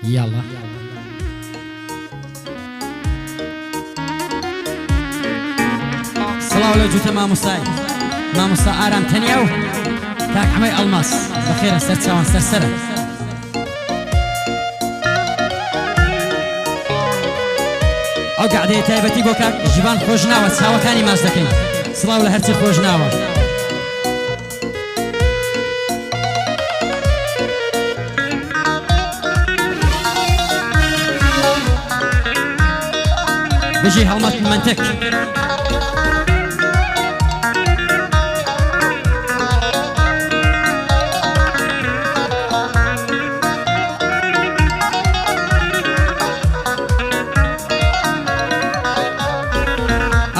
يلا صلاة ولا جوتة ماموسا آرام تنياو تاك عمي ألماس بخيرة سرسوان سرسرة أو قاعدة تايبتي بوكاك جبان خوجناوة ساوة كاني مازدكين صلاة ولا هرتي خوجناوة بجي هلمات المنتك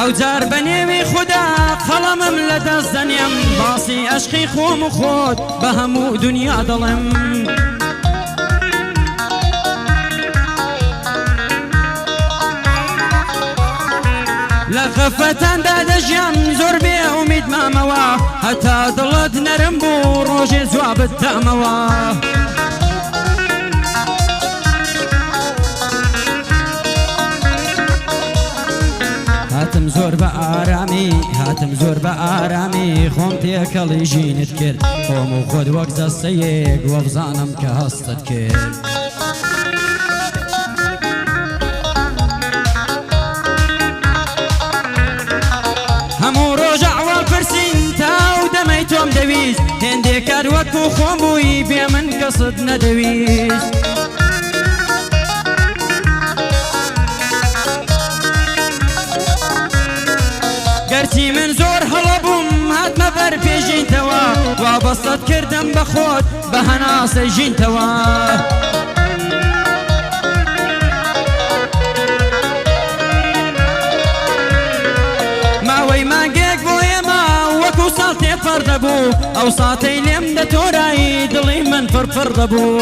او جار بنيوي خدا خلمم لدست دنيم باصي اشقي خوم وخود بهمو دنيا ظلم لخفتان داد جيان زور بي اميد ماموا حتى ضلت نرمبو روجي زواب التاموا هاتم زور بآرامي خوم تيكالي جينت كرد خوم وخود وقت السيق وفزانم كهستت كرد همو روجع والفرسين تاو دميتوم دويز هندي كاد وكو خوم بوي بي من قصد ندويز قرتي من زور هلبوم هات مبر بيجين توا وابسط كردم بخود بهناس جين توا ما وي ما جيك بويا ما وكو صالتي فردبو او صاتي لم دتوراي دلي من فردبو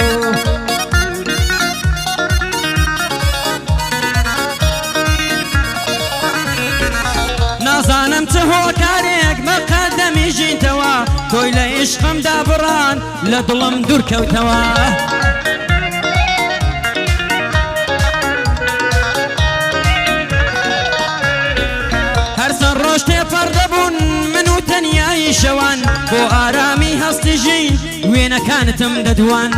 نازانم تهو كاريك بقدمي جين توا توي لعشقم دابران لدلم دور كوتوا هرسن روشتي فردبون منو تنياي شوان بو آرامي هستي جين وين كانتم ددوان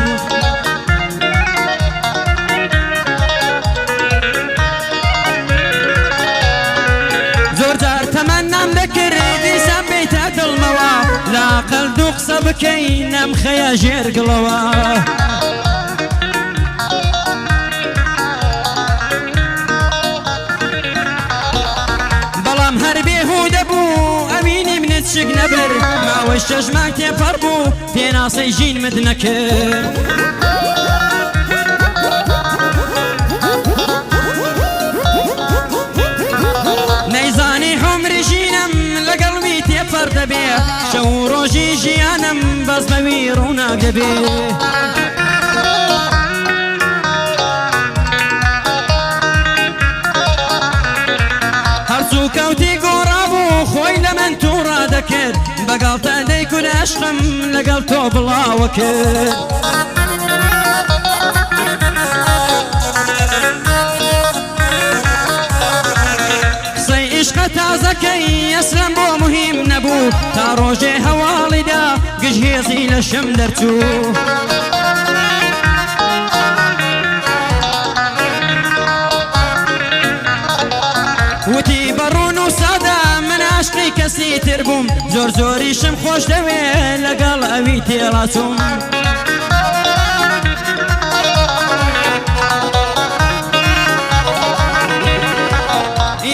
تمنام ذكر دي سبيتات الموا لا قل دوق بكين نم خيا جير قلوا بلام هربي هو دبو اميني من تشق نبر ما وشش ما تفربو في ناصي جين مدنكر شو روجي جيانم بس بويرونا قبي هرسو كوتي قرابو خوي لمن تورا دكر بقالت ديكو الاشقم لقلتو بلا وكر عشق تازكي يسلم بو مهم نبو تا روجي هوالي دا قجهيزي لشم درتو وتي برونو سادا من عشقي كسي تربوم زور زوري شم خوش دوي لقل اوي تيلاتوم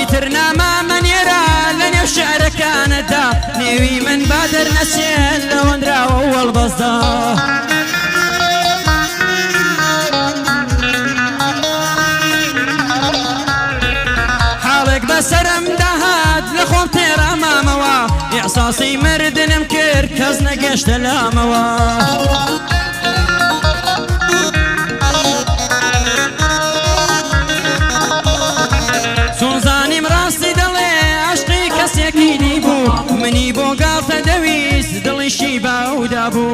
يترنا ما من يرى لن الشعر كان دا نيوي من بادر نسيل لو اندرا اول بصدا حالك بسرم دهاد لخوم تيرا ماموا احساسي مرد نمكر كز نقشت لاموا مني بو قالت دويس دلي شيبا ودابو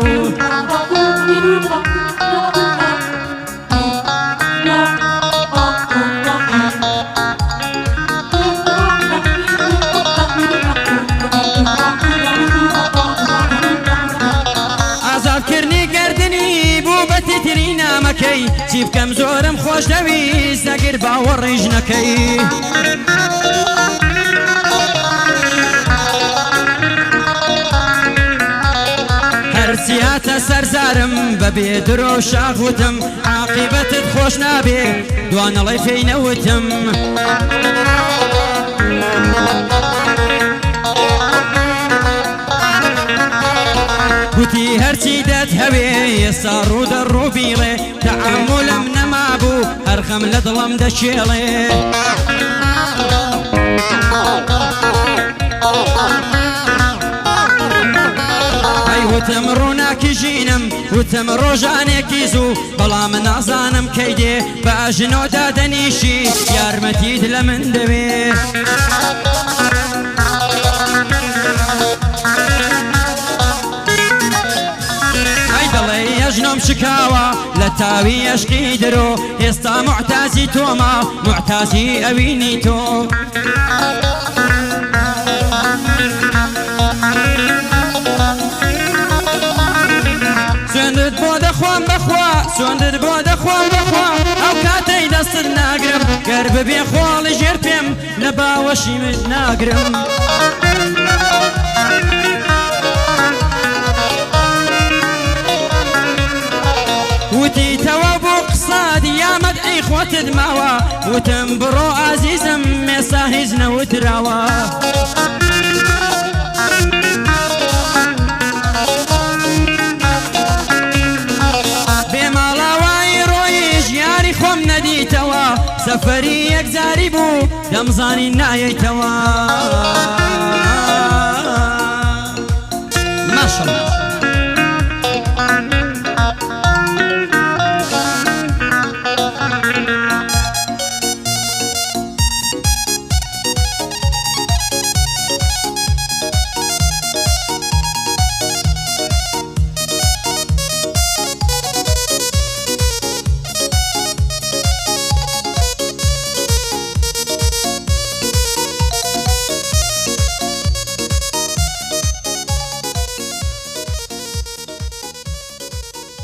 ناکەی چی بکەم زۆرم خۆش دەویست ئەگەر باوەڕیش نەکەی هەرچیاتە سەرزارم بەبێ درۆ شاغوتم عاقیبەتت خۆش نابێ دوانەڵی پێی نەوتم گوتی هەرچی دەتهەوێ ئێستا ڕوودەڕوو بیڵێ تەعاملم نەمابوو هەرخەم لە دڵم دەشێڵێ وتم ڕووناکی ژینم وتم ڕۆژانێکی زوو بەڵام نازانم کەی دێ بە ئاژنۆ دادەنیشی یارمەتیت لە من دەوێ ئەی دەڵێ ئەژنۆم شکاوە لە تاوی عشقی درۆ ئێستا معتازی تۆمە معتازی ئەوینی تۆ سوێندت بۆ دەخوام بەخوا سوێندت بۆ دەخوام بەخوا ئەو کاتەی دەستت ناگرم گەر ببێ خۆڵی ژێر پێم لە باوەشی من ناگرم وتی تەوا بۆ قسادی یامەد ئەی خۆتت ماوە وتم بڕۆ ئازیزم مێسا هیچ نەوتراوە سەفەری یەکجاری بوو دەمزانی نایەیتەوە ماشەڵڵا